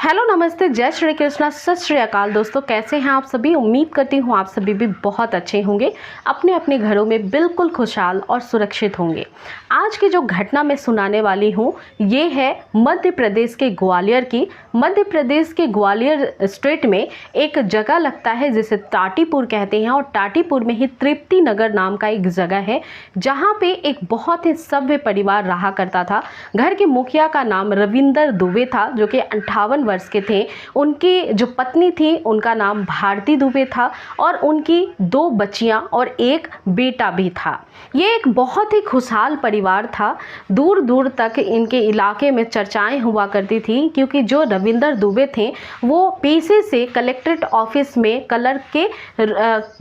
Hello नमस्ते, जय श्री कृष्णा, सत श्री अकाल। दोस्तों कैसे हैं आप सभी। उम्मीद करती हूँ आप सभी भी बहुत अच्छे होंगे, अपने अपने घरों में बिल्कुल खुशहाल और सुरक्षित होंगे। आज की जो घटना मैं सुनाने वाली हूँ ये है मध्य प्रदेश के ग्वालियर की। मध्य प्रदेश के ग्वालियर स्टेट में एक जगह लगता है जिसे टाटीपुर कहते हैं, और टाटीपुर में ही तृप्ति नगर नाम का एक जगह है जहाँ पे एक बहुत ही सभ्य परिवार रहा करता था। घर के मुखिया का नाम रविंदर दुबे था, जो कि 58 वर्ष के थे। उनकी जो पत्नी थी उनका नाम भारती दुबे था, और उनकी 2 बच्चियां और एक बेटा भी था। ये एक बहुत ही खुशहाल परिवार था। दूर दूर तक इनके इलाके में चर्चाएं हुआ करती थी, क्योंकि जो रविंदर दुबे थे वो पेशे से कलेक्ट्रेट ऑफिस में क्लर्क के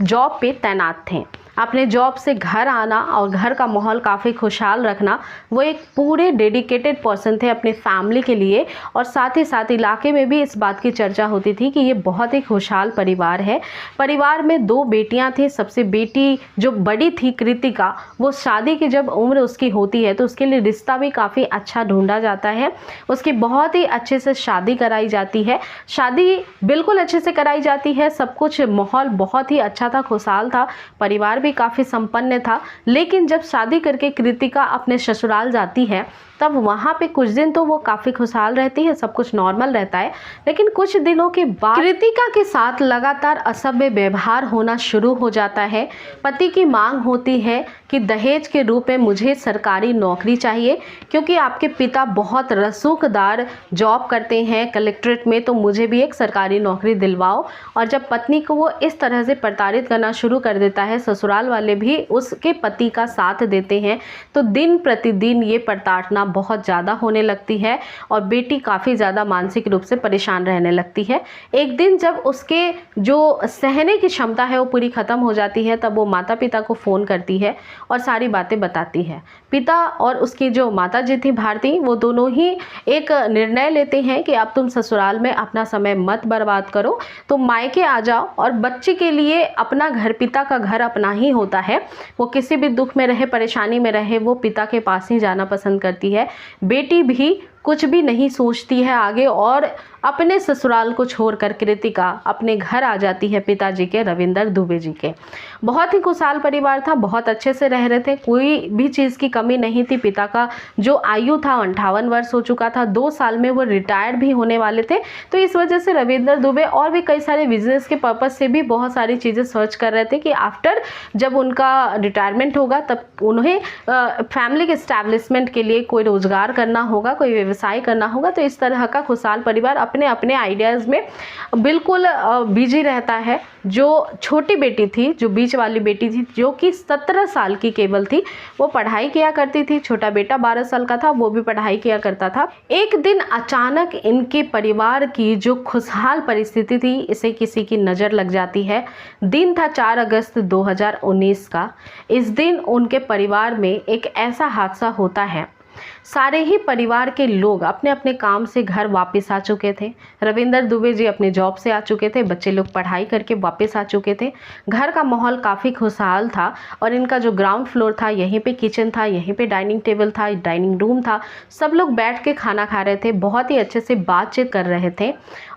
जॉब पे तैनात थे। अपने जॉब से घर आना और घर का माहौल काफ़ी खुशहाल रखना, वो एक पूरे डेडिकेटेड पर्सन थे अपने फैमिली के लिए। और साथ ही साथ इलाके में भी इस बात की चर्चा होती थी कि ये बहुत ही खुशहाल परिवार है। परिवार में 2 बेटियां थी। सबसे बेटी जो बड़ी थी कृतिका, वो शादी की जब उम्र उसकी होती है तो उसके लिए रिश्ता भी काफ़ी अच्छा ढूंढा जाता है। उसकी बहुत ही अच्छे से शादी कराई जाती है। शादी बिल्कुल अच्छे से कराई जाती है। सब कुछ माहौल बहुत ही अच्छा था, खुशहाल था, परिवार भी काफ़ी संपन्न था। लेकिन जब शादी करके कृतिका अपने ससुराल जाती है तब वहाँ पे कुछ दिन तो वो काफ़ी खुशहाल रहती है, सब कुछ नॉर्मल रहता है। लेकिन कुछ दिनों के बाद कृतिका के साथ लगातार असभ्य व्यवहार होना शुरू हो जाता है। पति की मांग होती है कि दहेज के रूप में मुझे सरकारी नौकरी चाहिए, क्योंकि आपके पिता बहुत रसूखदार जॉब करते हैं कलेक्ट्रेट में, तो मुझे भी एक सरकारी नौकरी दिलवाओ। और जब पत्नी को वो इस तरह से प्रताड़ित करना शुरू कर देता है, ससुराल वाले भी उसके पति का साथ देते हैं, तो दिन प्रतिदिन ये प्रताड़ना बहुत ज़्यादा होने लगती है और बेटी काफ़ी ज़्यादा मानसिक रूप से परेशान रहने लगती है। एक दिन जब उसके जो सहने की क्षमता है वो पूरी ख़त्म हो जाती है, तब वो माता पिता को फ़ोन करती है और सारी बातें बताती है। पिता और उसकी जो माता जी थी भारती, वो दोनों ही एक निर्णय लेते हैं कि अब तुम ससुराल में अपना समय मत बर्बाद करो, तो मायके आ जाओ और बच्चे के लिए अपना घर, पिता का घर अपना ही होता है। वो किसी भी दुख में रहे, परेशानी में रहे, वो पिता के पास ही जाना पसंद करती है। बेटी भी कुछ भी नहीं सोचती है आगे, और अपने ससुराल को छोड़कर कृतिका अपने घर आ जाती है पिताजी के, रविंदर दुबे जी के। बहुत ही खुशहाल परिवार था, बहुत अच्छे से रह रहे थे, कोई भी चीज़ की कमी नहीं थी। पिता का जो आयु था 58 वर्ष हो चुका था, 2 साल में वो रिटायर्ड भी होने वाले थे। तो इस वजह से रविंदर दुबे और भी कई सारे बिजनेस के पर्पज़ से भी बहुत सारी चीज़ें सर्च कर रहे थे कि आफ्टर जब उनका रिटायरमेंट होगा तब उन्हें फैमिली के एस्टैब्लिशमेंट के लिए कोई रोज़गार करना होगा, कोई व्यवसाय करना होगा। तो इस तरह का खुशहाल परिवार अपने अपने आइडियाज़ में बिल्कुल बिजी रहता है। जो छोटी बेटी थी, जो बीच वाली बेटी थी, जो कि 17 साल की केवल थी, वो पढ़ाई किया करती थी। छोटा बेटा 12 साल का था, वो भी पढ़ाई किया करता था। एक दिन अचानक इनके परिवार की जो खुशहाल परिस्थिति थी, इसे किसी की नज़र लग जाती है। दिन था 4 अगस्त 2019 का। इस दिन उनके परिवार में एक ऐसा हादसा होता है। सारे ही परिवार के लोग अपने अपने काम से घर वापस आ चुके थे। रविंदर दुबे जी अपने जॉब से आ चुके थे, बच्चे लोग पढ़ाई करके वापस आ चुके थे। घर का माहौल काफ़ी खुशहाल था, और इनका जो ग्राउंड फ्लोर था, यहीं पे किचन था, यहीं पे डाइनिंग टेबल था, डाइनिंग रूम था। सब लोग बैठ के खाना खा रहे थे, बहुत ही अच्छे से बातचीत कर रहे थे,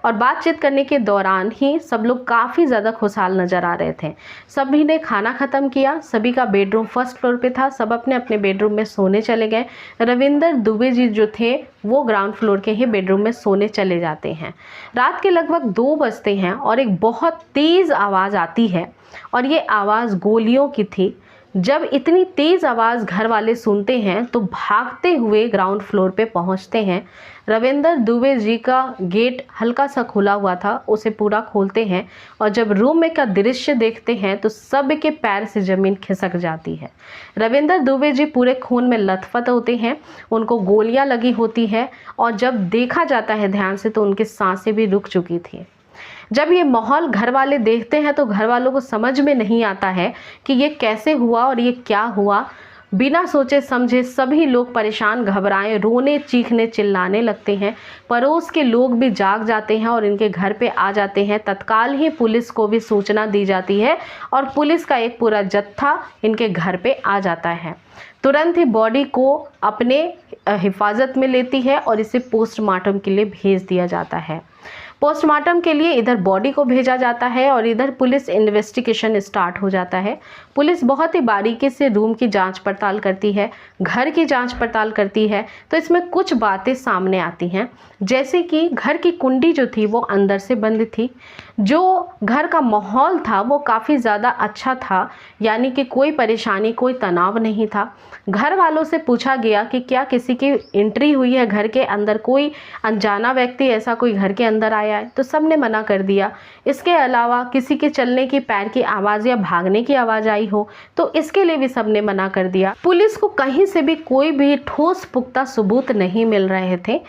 और बातचीत करने के दौरान ही सब लोग काफ़ी ज़्यादा खुशहाल नज़र आ रहे थे। सभी ने खाना ख़त्म किया, सभी का बेडरूम फर्स्ट फ्लोर पे था, सब अपने अपने बेडरूम में सोने चले गए। रविंदर दुबे जी जो थे वो ग्राउंड फ्लोर के ही बेडरूम में सोने चले जाते हैं। रात के लगभग 2 बजते हैं और एक बहुत तेज़ आवाज़ आती है, और ये आवाज़ गोलियों की थी। जब इतनी तेज़ आवाज़ घर वाले सुनते हैं तो भागते हुए ग्राउंड फ्लोर पे पहुंचते हैं। रविंदर दुबे जी का गेट हल्का सा खुला हुआ था, उसे पूरा खोलते हैं, और जब रूम में का दृश्य देखते हैं तो सब के पैर से ज़मीन खिसक जाती है। रविंदर दुबे जी पूरे खून में लथपथ होते हैं, उनको गोलियां लगी होती है, और जब देखा जाता है ध्यान से तो उनकी सांसें भी रुक चुकी थी। जब ये माहौल घर वाले देखते हैं तो घर वालों को समझ में नहीं आता है कि ये कैसे हुआ और ये क्या हुआ। बिना सोचे समझे सभी लोग परेशान, घबराए, रोने, चीखने, चिल्लाने लगते हैं। पड़ोस के लोग भी जाग जाते हैं और इनके घर पे आ जाते हैं। तत्काल ही पुलिस को भी सूचना दी जाती है और पुलिस का एक पूरा जत्था इनके घर पे आ जाता है। तुरंत ही बॉडी को अपने हिफाजत में लेती है और इसे पोस्टमार्टम के लिए भेज दिया जाता है। पोस्टमार्टम के लिए इधर बॉडी को भेजा जाता है और इधर पुलिस इन्वेस्टिगेशन स्टार्ट हो जाता है। पुलिस बहुत ही बारीकी से रूम की जांच पड़ताल करती है, घर की जांच पड़ताल करती है। तो इसमें कुछ बातें सामने आती हैं, जैसे कि घर की कुंडी जो थी वो अंदर से बंद थी। जो घर का माहौल था वो काफ़ी ज़्यादा अच्छा था, यानी कि कोई परेशानी, कोई तनाव नहीं था। घर वालों से पूछा गया कि क्या किसी की एंट्री हुई है घर के अंदर, कोई अनजाना व्यक्ति ऐसा कोई घर के अंदर आया है, तो सब ने मना कर दिया। इसके अलावा किसी के चलने की, पैर की आवाज़ या भागने की आवाज़ आई हो तो इसके लिए भी सब ने मना कर दिया। पुलिस को कहीं से भी कोई भी ठोस पुख्ता सबूत नहीं मिल रहे थे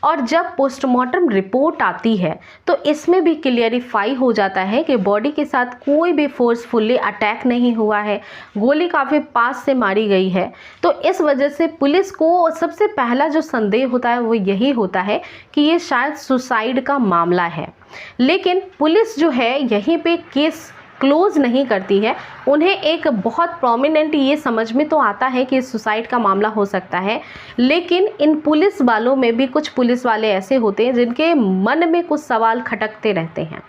और जब पोस्टमार्टम रिपोर्ट आती है तो इसमें भी क्लियरिफाई हो जाता है कि बॉडी के साथ कोई भी फोर्सफुली अटैक नहीं हुआ है, गोली काफ़ी पास से मारी गई है। तो इस वजह से पुलिस को सबसे पहला जो संदेह होता है वो यही होता है कि ये शायद सुसाइड का मामला है। लेकिन पुलिस जो है यहीं पे केस क्लोज नहीं करती है। उन्हें एक बहुत प्रोमिनेंट ये समझ में तो आता है कि सुसाइड का मामला हो सकता है, लेकिन इन पुलिस वालों में भी कुछ पुलिस वाले ऐसे होते हैं जिनके मन में कुछ सवाल खटकते रहते हैं।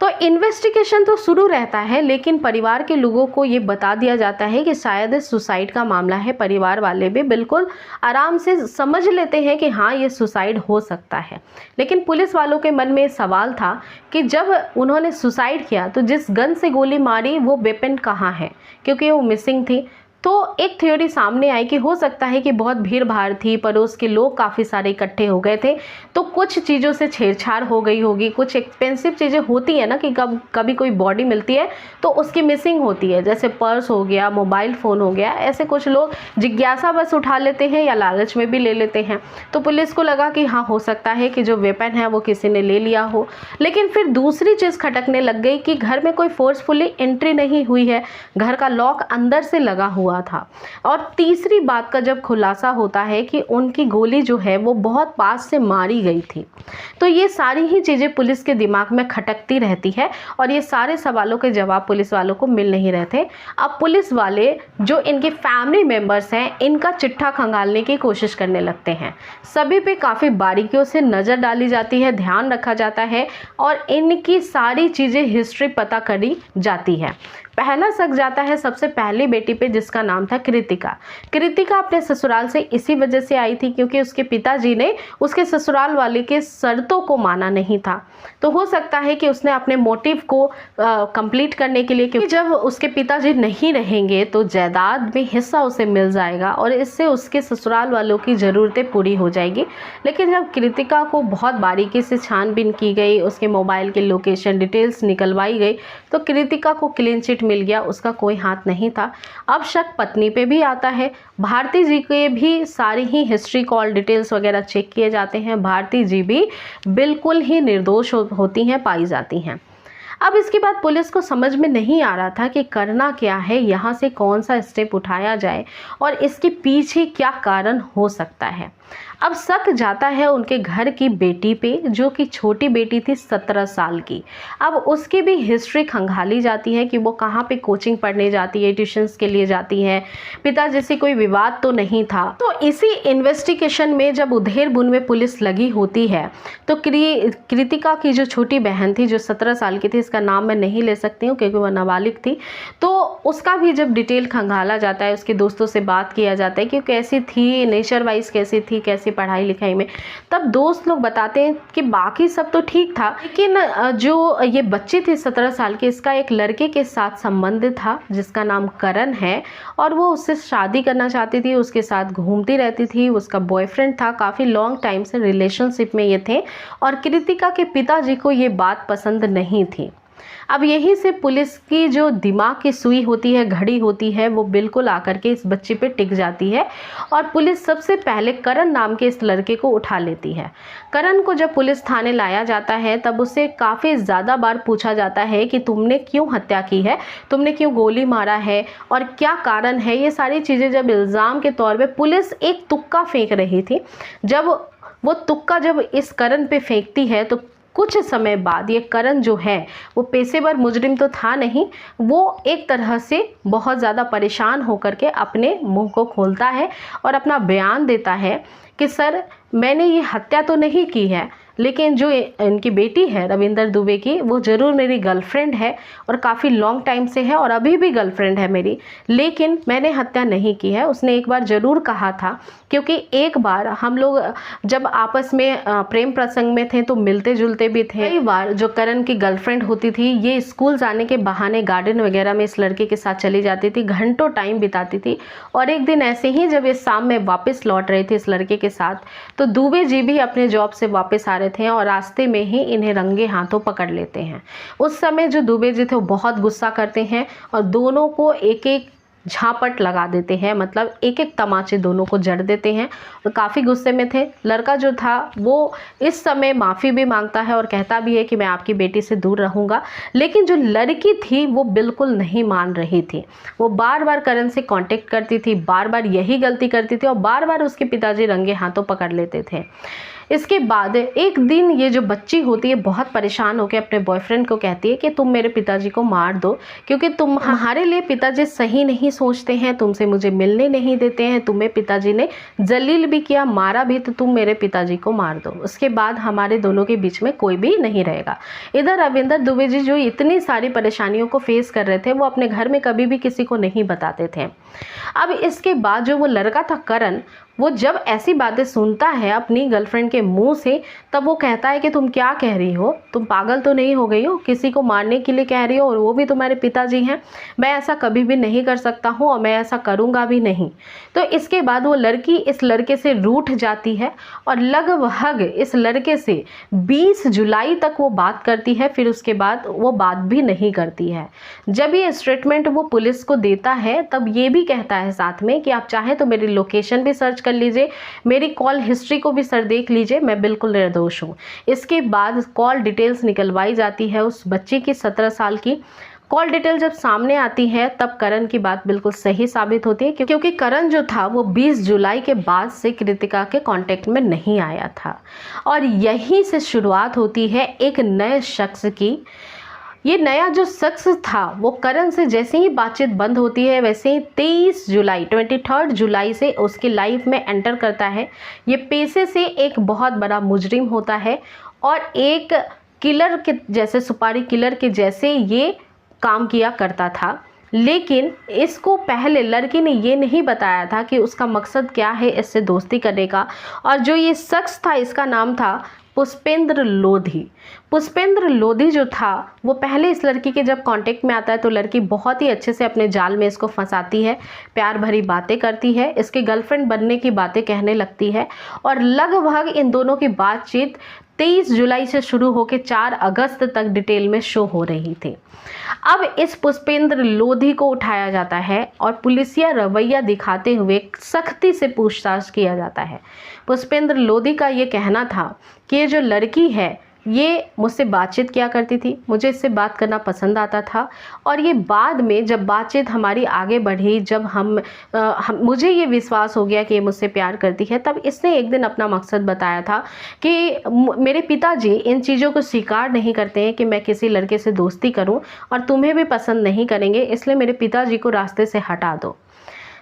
तो इन्वेस्टिगेशन तो शुरू रहता है, लेकिन परिवार के लोगों को ये बता दिया जाता है कि शायद सुसाइड का मामला है। परिवार वाले भी बिल्कुल आराम से समझ लेते हैं कि हाँ ये सुसाइड हो सकता है। लेकिन पुलिस वालों के मन में सवाल था कि जब उन्होंने सुसाइड किया तो जिस गन से गोली मारी वो वेपन कहाँ है, क्योंकि वो मिसिंग थी। तो एक थ्योरी सामने आई कि हो सकता है कि बहुत भीड़ भाड़ थी, पड़ोस के लोग काफ़ी सारे इकट्ठे हो गए थे, तो कुछ चीज़ों से छेड़छाड़ हो गई होगी। कुछ एक्सपेंसिव चीज़ें होती है ना कि कभी कोई बॉडी मिलती है तो उसकी मिसिंग होती है, जैसे पर्स हो गया, मोबाइल फ़ोन हो गया। ऐसे कुछ लोग जिज्ञासा बस उठा लेते हैं या लालच में भी ले लेते हैं। तो पुलिस को लगा कि हाँ हो सकता है कि जो वेपन है वो किसी ने ले लिया हो। लेकिन फिर दूसरी चीज़ खटकने लग गई कि घर में कोई फोर्सफुली एंट्री नहीं हुई है, घर का लॉक अंदर से लगा हुआ था। और तीसरी बात का जब खुलासा होता है कि उनकी गोली जो है वो बहुत पास से मारी गई थी। तो ये सारी ही चीज़ें पुलिस के दिमाग में खटकती रहती है और ये सारे सवालों के जवाब पुलिस वालों को मिल नहीं रहे थे। अब पुलिस वाले जो इनके फैमिली मेंबर्स हैं इनका चिट्ठा खंगालने की कोशिश करने लगते हैं। सभी पे काफ़ी बारीकियों से नज़र डाली जाती है, ध्यान रखा जाता है और इनकी सारी चीज़ें हिस्ट्री पता करी जाती है। पहला शक जाता है सबसे पहली बेटी पे, जिसका नाम था कृतिका। कृतिका अपने ससुराल से इसी वजह से आई थी क्योंकि उसके पिताजी ने उसके ससुराल वाले के शर्तों को माना नहीं था। तो हो सकता है कि उसने अपने मोटिव को कंप्लीट करने के लिए, क्योंकि जब उसके पिताजी नहीं रहेंगे तो जायदाद में हिस्सा उसे मिल जाएगा और इससे उसके ससुराल वालों की ज़रूरतें पूरी हो जाएगी। लेकिन जब कृतिका को बहुत बारीकी से छानबीन की गई, उसके मोबाइल के लोकेशन डिटेल्स निकलवाई गई, तो कृतिका को क्लीन चिट मिल गया, उसका कोई हाथ नहीं था। अब शक पत्नी पे भी आता है। भारती जी के भी सारी ही हिस्ट्री कॉल डिटेल्स वगैरह चेक किए जाते हैं। भारती जी भी बिल्कुल ही निर्दोष होती हैं, पाई जाती हैं। अब इसके बाद पुलिस को समझ में नहीं आ रहा था कि करना क्या है, यहाँ से कौन सा स्टेप उठाया जाए और इसके पीछे क्या कारण हो सकता है। अब शक जाता है उनके घर की बेटी पे, जो कि छोटी बेटी थी 17 साल की। अब उसकी भी हिस्ट्री खंगाली जाती है कि वो कहाँ पे कोचिंग पढ़ने जाती है, ट्यूशन्स के लिए जाती है, पिताजी से कोई विवाद तो नहीं था। तो इसी इन्वेस्टिगेशन में जब उधेर-बुन में पुलिस लगी होती है तो कृतिका की जो छोटी बहन थी जो 17 साल की थी, इसका नाम मैं नहीं ले सकती हूँ क्योंकि वह नाबालिग थी, तो उसका भी जब डिटेल खंगाला जाता है, उसके दोस्तों से बात किया जाता है कि कैसी थी, नेचर वाइज कैसी थी, कैसी पढ़ाई लिखाई में, तब दोस्त लोग बताते हैं कि बाकी सब तो ठीक था, लेकिन जो ये बच्ची थी 17 साल की, इसका एक लड़के के साथ संबंध था जिसका नाम करण है और वो उससे शादी करना चाहती थी, उसके साथ घूमती रहती थी, उसका बॉयफ्रेंड था, काफ़ी लॉन्ग टाइम से रिलेशनशिप में ये थे और कृतिका के पिताजी को ये बात पसंद नहीं थी। अब यहीं से पुलिस की जो दिमाग की सुई होती है, घड़ी होती है, वो बिल्कुल आकर के इस बच्ची पे टिक जाती है और पुलिस सबसे पहले करण नाम के इस लड़के को उठा लेती है। करण को जब पुलिस थाने लाया जाता है तब उससे काफ़ी ज़्यादा बार पूछा जाता है कि तुमने क्यों हत्या की है, तुमने क्यों गोली मारा है और क्या कारण है। ये सारी चीज़ें जब इल्ज़ाम के तौर पे पुलिस एक तुक्का फेंक रही थी, जब वो तुक्का जब इस करण पे फेंकती है तो कुछ समय बाद ये करण जो है वो पेशेवर मुजरिम तो था नहीं, वो एक तरह से बहुत ज़्यादा परेशान होकर के अपने मुंह को खोलता है और अपना बयान देता है कि सर मैंने ये हत्या तो नहीं की है, लेकिन जो इनकी बेटी है रविंदर दुबे की, वो ज़रूर मेरी गर्लफ्रेंड है और काफ़ी लॉन्ग टाइम से है और अभी भी गर्लफ्रेंड है मेरी, लेकिन मैंने हत्या नहीं की है। उसने एक बार ज़रूर कहा था, क्योंकि एक बार हम लोग जब आपस में प्रेम प्रसंग में थे तो मिलते जुलते भी थे। कई बार जो करण की गर्लफ्रेंड होती थी ये स्कूल जाने के बहाने गार्डन वगैरह में इस लड़के के साथ चली जाती थी, घंटों टाइम बिताती थी। और एक दिन ऐसे ही जब ये शाम में वापस लौट रही थी इस लड़के के साथ, तो दुबे जी भी अपने जॉब से वापस आ रहे थे और रास्ते में ही इन्हें रंगे हाथों पकड़ लेते हैं। उस समय जो दुबे जी थे वो बहुत गुस्सा करते हैं और दोनों को एक एक झापट लगा देते हैं, मतलब एक एक तमाचे दोनों को जड़ देते हैं और काफ़ी गुस्से में थे। लड़का जो था वो इस समय माफ़ी भी मांगता है और कहता भी है कि मैं आपकी बेटी से दूर रहूँगा, लेकिन जो लड़की थी वो बिल्कुल नहीं मान रही थी। वो बार बार करण से कांटेक्ट करती थी, बार बार यही गलती करती थी और बार बार उसके पिताजी रंगे हाथों पकड़ लेते थे। इसके बाद एक दिन ये जो बच्ची होती है बहुत परेशान होकर अपने बॉयफ्रेंड को कहती है कि तुम मेरे पिताजी को मार दो, क्योंकि तुम्हारे लिए पिताजी सही नहीं सोचते हैं, तुमसे मुझे मिलने नहीं देते हैं, तुम्हें पिताजी ने जलील भी किया, मारा भी, तो तुम मेरे पिताजी को मार दो। उसके बाद हमारे दोनों के बीच में कोई भी नहीं रहेगा। इधर रविंदर दुबे जी जो इतनी सारी परेशानियों को फेस कर रहे थे वो अपने घर में कभी भी किसी को नहीं बताते थे। अब इसके बाद जो वो लड़का था करण, वो जब ऐसी बातें सुनता है अपनी गर्लफ्रेंड के मुंह से, तब वो कहता है कि तुम क्या कह रही हो, तुम पागल तो नहीं हो गई हो, किसी को मारने के लिए कह रही हो और वो भी तुम्हारे पिताजी हैं। मैं ऐसा कभी भी नहीं कर सकता हूँ और मैं ऐसा करूँगा भी नहीं। तो इसके बाद वो लड़की इस लड़के से रूठ जाती है और लगभग इस लड़के से 20 जुलाई तक वो बात करती है, फिर उसके बाद वो बात भी नहीं करती है। जब ये स्टेटमेंट वो पुलिस को देता है तब ये भी कहता है साथ में कि आप चाहें तो मेरी लोकेशन भी सर्च कर लीजिए, मेरी कॉल हिस्ट्री को भी सर देख लीजिए, मैं बिल्कुल निर्दोष हूँ। इसके बाद कॉल डिटेल्स निकलवाई जाती है उस बच्ची की, 17 साल की। कॉल डिटेल जब सामने आती है तब करण की बात बिल्कुल सही साबित होती है, क्योंकि करण जो था वो 20 जुलाई के बाद से कृतिका के कांटेक्ट में नहीं आया था और यहीं से शुरुआत होती है एक नए शख्स की। ये नया जो शख्स था वो करण से जैसे ही बातचीत बंद होती है वैसे ही 23 जुलाई से उसकी लाइफ में एंटर करता है। ये पेशे से एक बहुत बड़ा मुजरिम होता है और एक किलर के जैसे, सुपारी किलर के जैसे ये काम किया करता था। लेकिन इसको पहले लड़की ने ये नहीं बताया था कि उसका मकसद क्या है इससे दोस्ती करने का। और जो ये शख्स था इसका नाम था पुष्पेंद्र लोधी। पुष्पेंद्र लोधी जो था वो पहले इस लड़की के जब कांटेक्ट में आता है तो लड़की बहुत ही अच्छे से अपने जाल में इसको फंसाती है, प्यार भरी बातें करती है, इसके गर्लफ्रेंड बनने की बातें कहने लगती है और लगभग इन दोनों की बातचीत 23 जुलाई से शुरू होकर 4 अगस्त तक डिटेल में शो हो रही थी। अब इस पुष्पेंद्र लोधी को उठाया जाता है और पुलिसिया रवैया दिखाते हुए सख्ती से पूछताछ किया जाता है। पुष्पेंद्र लोधी का ये कहना था कि ये जो लड़की है ये मुझसे बातचीत किया करती थी, मुझे इससे बात करना पसंद आता था और ये बाद में जब बातचीत हमारी आगे बढ़ी, जब मुझे ये विश्वास हो गया कि ये मुझसे प्यार करती है, तब इसने एक दिन अपना मकसद बताया था कि मेरे पिताजी इन चीज़ों को स्वीकार नहीं करते हैं कि मैं किसी लड़के से दोस्ती करूं और तुम्हें भी पसंद नहीं करेंगे, इसलिए मेरे पिताजी को रास्ते से हटा दो।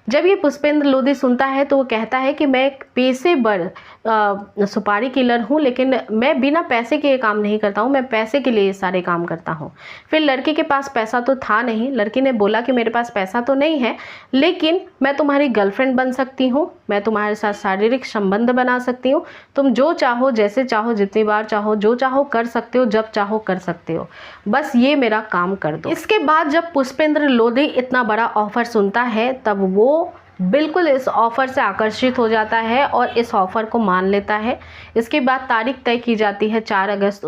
जब ये पुष्पेंद्र लोधी सुनता है तो वो कहता है कि मैं एक पेशेवर सुपारी किलर हूँ, लेकिन मैं बिना पैसे के ये काम नहीं करता हूँ, मैं पैसे के लिए ये सारे काम करता हूँ। फिर लड़की के पास पैसा तो था नहीं, लड़की ने बोला कि मेरे पास पैसा तो नहीं है, लेकिन मैं तुम्हारी गर्लफ्रेंड बन सकती हूँ, मैं तुम्हारे साथ शारीरिक संबंध बना सकती हूँ, तुम जो चाहो, जैसे चाहो, जितनी बार चाहो, जो चाहो कर सकते हो, जब चाहो कर सकते हो, बस ये मेरा काम कर दो। इसके बाद जब पुष्पेंद्र लोधी इतना बड़ा ऑफर सुनता है तब वो बिल्कुल इस ऑफ़र से आकर्षित हो जाता है और इस ऑफ़र को मान लेता है। इसके बाद तारीख तय की जाती है 4 अगस्त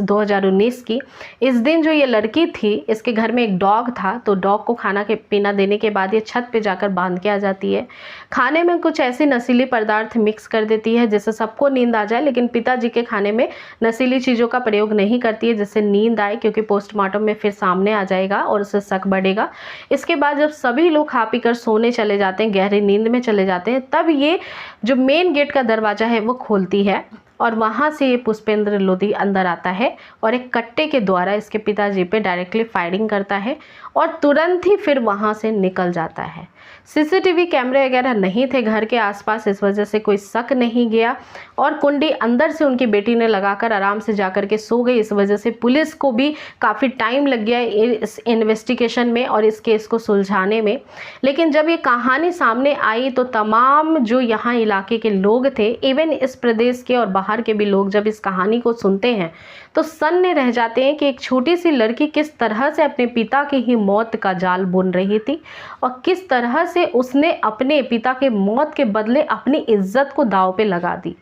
2019 की। इस दिन जो ये लड़की थी, इसके घर में एक डॉग था, तो डॉग को खाना के पीना देने के बाद ये छत पे जाकर बांध के आ जाती है। खाने में कुछ ऐसे नशीले पदार्थ मिक्स कर देती है जिससे सबको नींद आ जाए, लेकिन पिताजी के खाने में नशीली चीज़ों का प्रयोग नहीं करती है जिससे नींद आए, क्योंकि पोस्टमार्टम में फिर सामने आ जाएगा और उससे शक बढ़ेगा। इसके बाद जब सभी लोग खा पी कर सोने चले जाते हैं, गहरी नींद में चले जाते हैं, तब ये जो मेन गेट का दरवाज़ा है वो खोलती है और वहाँ से ये पुष्पेंद्र लोधी अंदर आता है और एक कट्टे के द्वारा इसके पिताजी पे डायरेक्टली फायरिंग करता है और तुरंत ही फिर वहाँ से निकल जाता है। सीसीटीवी कैमरे वगैरह नहीं थे घर के आसपास, इस वजह से कोई शक नहीं गया और कुंडी अंदर से उनकी बेटी ने लगाकर आराम से जाकर के सो गई। इस वजह से पुलिस को भी काफ़ी टाइम लग गया इस इन्वेस्टिगेशन में और इस केस को सुलझाने में। लेकिन जब ये कहानी सामने आई तो तमाम जो यहाँ इलाके के लोग थे, इवन इस प्रदेश के और बाहर के भी लोग जब इस कहानी को सुनते हैं तो सन्न रह जाते हैं कि एक छोटी सी लड़की किस तरह से अपने पिता की ही मौत का जाल बुन रही थी और किस तरह से उसने अपने पिता के मौत के बदले अपनी इज्जत को दांव पे लगा दी।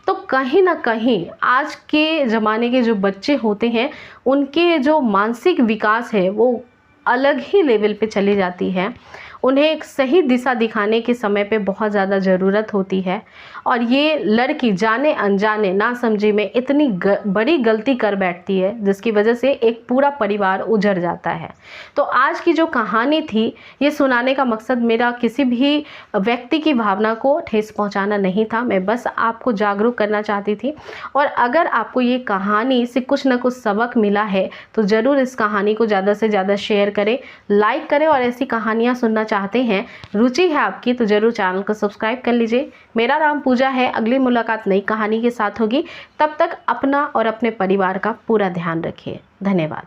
तो कहीं ना कहीं आज के ज़माने के जो बच्चे होते हैं उनके जो मानसिक विकास है वो अलग ही लेवल पे चली जाती है। उन्हें एक सही दिशा दिखाने के समय पे बहुत ज़्यादा ज़रूरत होती है और ये लड़की जाने अनजाने ना समझी में इतनी बड़ी गलती कर बैठती है जिसकी वजह से एक पूरा परिवार उजड़ जाता है। तो आज की जो कहानी थी ये सुनाने का मकसद मेरा किसी भी व्यक्ति की भावना को ठेस पहुंचाना नहीं था, मैं बस आपको जागरूक करना चाहती थी। और अगर आपको ये कहानी से कुछ ना कुछ सबक मिला है तो ज़रूर इस कहानी को ज़्यादा से ज़्यादा शेयर करें, लाइक करें और ऐसी कहानियाँ सुनना चाहते हैं, रुचि है आपकी तो ज़रूर चैनल को सब्सक्राइब कर लीजिए। मेरा नाम पूजा है। अगली मुलाकात नई कहानी के साथ होगी, तब तक अपना और अपने परिवार का पूरा ध्यान रखिए। धन्यवाद।